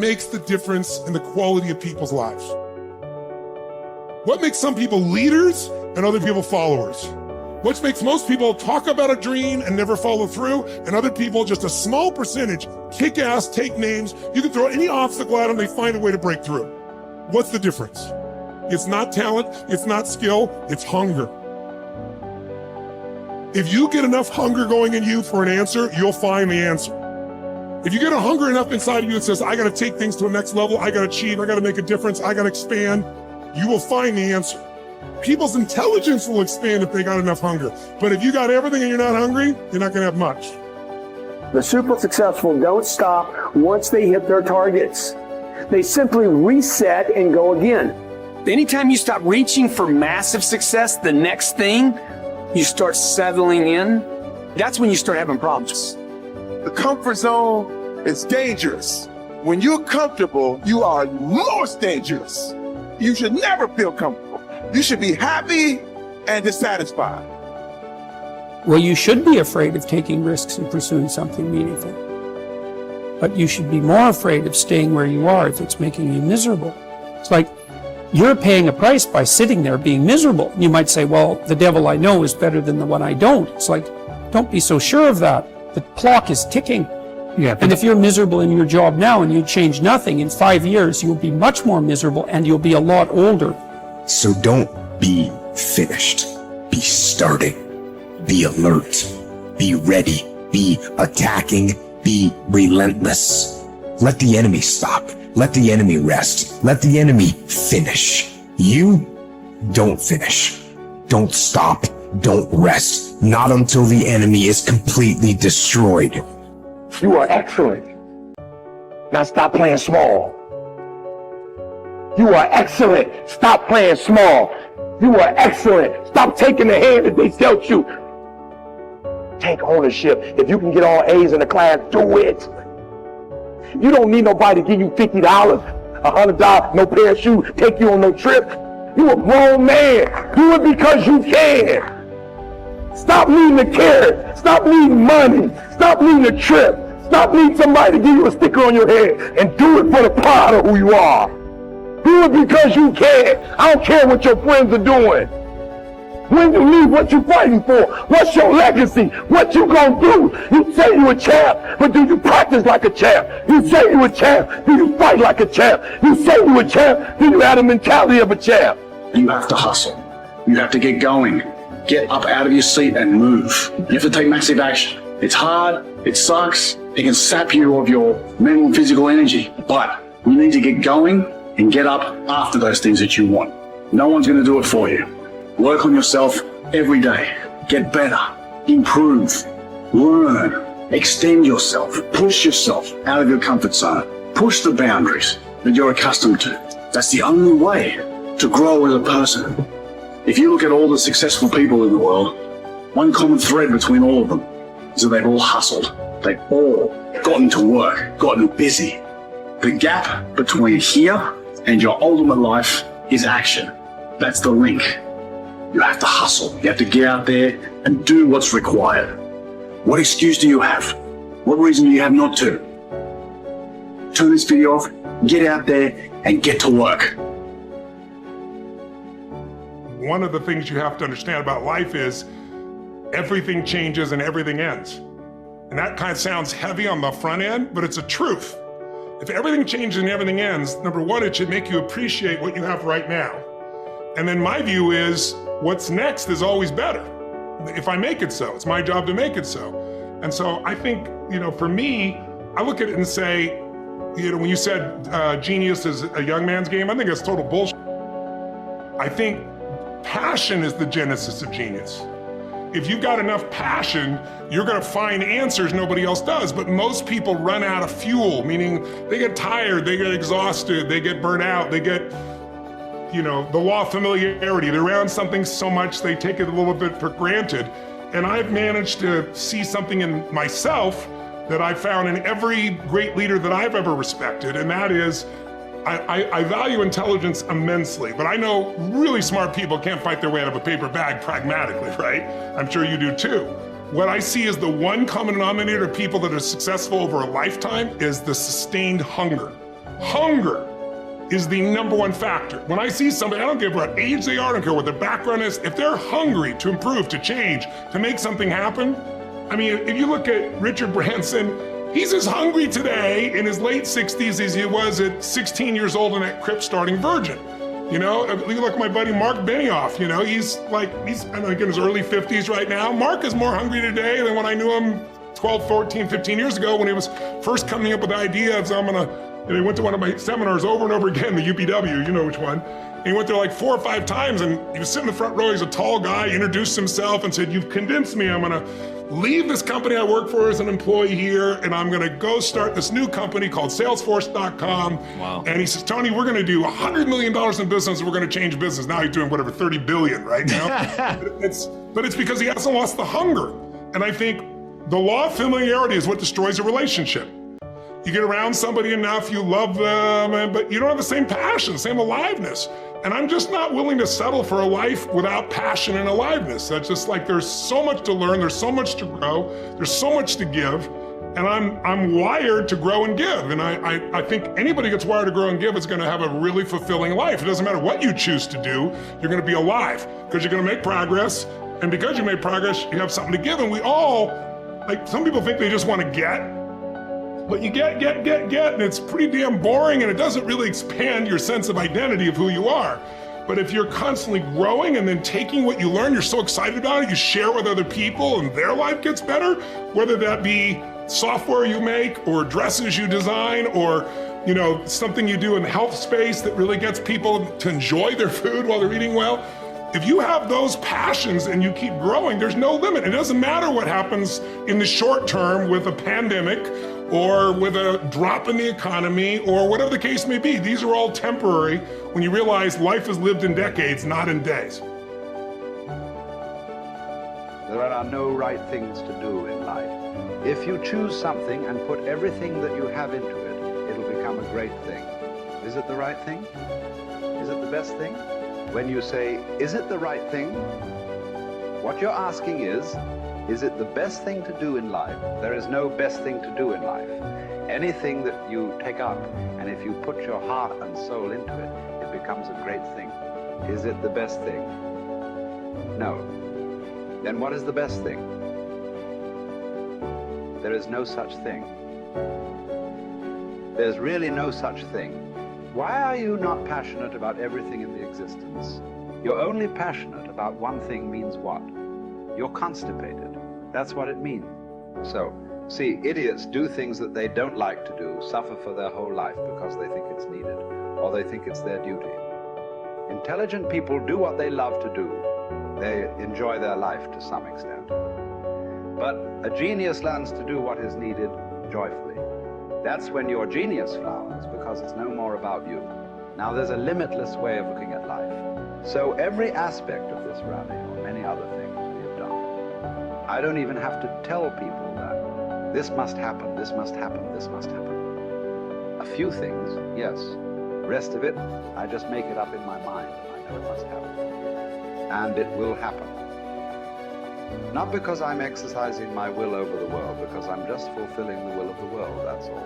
makes the difference in the quality of people's lives? What makes some people leaders and other people followers? What makes most people talk about a dream and never follow through, and other people, just a small percentage, kick ass, take names. You can throw any obstacle at them, they find a way to break through. What's the difference? It's not talent, it's not skill, it's hunger. If you get enough hunger going in you for an answer, you'll find the answer. If you get a hunger enough inside of you that says, I gotta take things to a next level, I gotta achieve, I gotta make a difference, I gotta expand, you will find the answer. People's intelligence will expand if they got enough hunger. But if you got everything and you're not hungry, you're not gonna have much. The super successful don't stop once they hit their targets. They simply reset and go again. Anytime you stop reaching for massive success, the next thing, you start settling in, that's when you start having problems. The comfort zone is dangerous. When you're comfortable, you are most dangerous. You should never feel comfortable. You should be happy and dissatisfied. Well, you should be afraid of taking risks and pursuing something meaningful. But you should be more afraid of staying where you are if it's making you miserable. It's like you're paying a price by sitting there being miserable. You might say, well, the devil I know is better than the one I don't. It's like, don't be so sure of that. The clock is ticking. Yeah, and if you're miserable in your job now and you change nothing, in 5 years, you'll be much more miserable and you'll be a lot older. So don't be finished. Be starting. Be alert. Be ready. Be attacking. Be relentless. Let the enemy stop. Let the enemy rest. Let the enemy finish. You don't finish. Don't stop. Don't rest. Not until the enemy is completely destroyed. You are excellent. Now stop playing small. You are excellent. Stop playing small. You are excellent. Stop taking the hand that they dealt you. Take ownership. If you can get all A's in the class, do it. You don't need nobody to give you $50, $100, no pair of shoes, take you on no trip. You a grown man. Do it because you can. Stop needing a carrot. Stop needing money. Stop needing a trip. Stop needing somebody to give you a sticker on your head, and do it for the pride of who you are. Do it because you can. I don't care what your friends are doing. When you leave, what you fighting for? What's your legacy? What you gonna do? You say you a champ, but do you practice like a champ? You say you a champ, do you fight like a champ? You say you a champ, do you have the mentality of a champ? You have to hustle. You have to get going. Get up out of your seat and move. You have to take massive action. It's hard, it sucks, it can sap you of your mental and physical energy, but you need to get going and get up after those things that you want. No one's gonna do it for you. Work on yourself every day. Get better, improve, learn, extend yourself, push yourself out of your comfort zone. Push the boundaries that you're accustomed to. That's the only way to grow as a person. If you look at all the successful people in the world, one common thread between all of them is that they've all hustled. They've all gotten to work, gotten busy. The gap between here and your ultimate life is action. That's the link. You have to hustle. You have to get out there and do what's required. What excuse do you have? What reason do you have not to? Turn this video off, get out there and get to work. One of the things you have to understand about life is everything changes and everything ends. And that kind of sounds heavy on the front end, but it's a truth. If everything changes and everything ends, number one, it should make you appreciate what you have right now. And then my view is what's next is always better. If I make it so, it's my job to make it so. And so I think, for me, I look at it and say, when you said genius is a young man's game, I think that's total bullshit. I think passion is the genesis of genius. If you've got enough passion, you're gonna find answers nobody else does, but most people run out of fuel, meaning they get tired, they get exhausted, they get burnt out, they get, the law of familiarity. They're around something so much they take it a little bit for granted. And I've managed to see something in myself that I found in every great leader that I've ever respected, and that is, I value intelligence immensely, but I know really smart people can't fight their way out of a paper bag pragmatically, right? I'm sure you do too. What I see as the one common denominator of people that are successful over a lifetime is the sustained hunger. Hunger is the number one factor. When I see somebody, I don't care what age they are, I don't care what their background is, if they're hungry to improve, to change, to make something happen. I mean, if you look at Richard Branson, he's as hungry today in his late 60s as he was at 16 years old in that crypt starting Virgin. You know, you look at my buddy Mark Benioff, you know, he's I think in his early 50s right now. Mark is more hungry today than when I knew him 12, 14, 15 years ago when he was first coming up with the idea of, he went to one of my seminars over and over again, the UPW, you know which one. And he went there like 4 or 5 times and he was sitting in the front row, he's a tall guy, introduced himself and said, "You've convinced me, I'm gonna leave this company I work for as an employee here and I'm gonna go start this new company called Salesforce.com. Wow. And he says, Tony, we're gonna do $100 million in business and we're gonna change business. Now he's doing whatever, 30 billion right now. but it's because he hasn't lost the hunger. And I think the law of familiarity is what destroys a relationship. You get around somebody enough, you love them, but you don't have the same passion, same aliveness. And I'm just not willing to settle for a life without passion and aliveness. That's just like, there's so much to learn, there's so much to grow, there's so much to give, and I'm wired to grow and give. And I think anybody who gets wired to grow and give is gonna have a really fulfilling life. It doesn't matter what you choose to do, you're gonna be alive, because you're gonna make progress, and because you make progress, you have something to give. And we all, like, some people think they just wanna get, but you get, and it's pretty damn boring, and it doesn't really expand your sense of identity of who you are. But if you're constantly growing and then taking what you learn, you're so excited about it, you share with other people and their life gets better, whether that be software you make or dresses you design or, you know, something you do in the health space that really gets people to enjoy their food while they're eating well. If you have those passions and you keep growing, there's no limit. It doesn't matter what happens in the short term with a pandemic or with a drop in the economy or whatever the case may be. These are all temporary when you realize life is lived in decades, not in days. There are no right things to do in life. If you choose something and put everything that you have into it, it'll become a great thing. Is it the right thing? Is it the best thing? When you say, is it the right thing? What you're asking is it the best thing to do in life? There is no best thing to do in life. Anything that you take up, and if you put your heart and soul into it, it becomes a great thing. Is it the best thing? No. Then what is the best thing? There is no such thing. There's really no such thing. Why are you not passionate about everything in the existence? You're only passionate about one thing means what? You're constipated. That's what it means. So, see, idiots do things that they don't like to do, suffer for their whole life because they think it's needed, or they think it's their duty. Intelligent people do what they love to do. They enjoy their life to some extent. But a genius learns to do what is needed joyfully. That's when your genius flowers, because it's no more about you. Now, there's a limitless way of looking at life. So every aspect of this rally, or many other things we have done, I don't even have to tell people that this must happen, this must happen, this must happen. A few things, yes. The rest of it, I just make it up in my mind. I know it must happen. And it will happen. Not because I'm exercising my will over the world, because I'm just fulfilling the will of the world, that's all.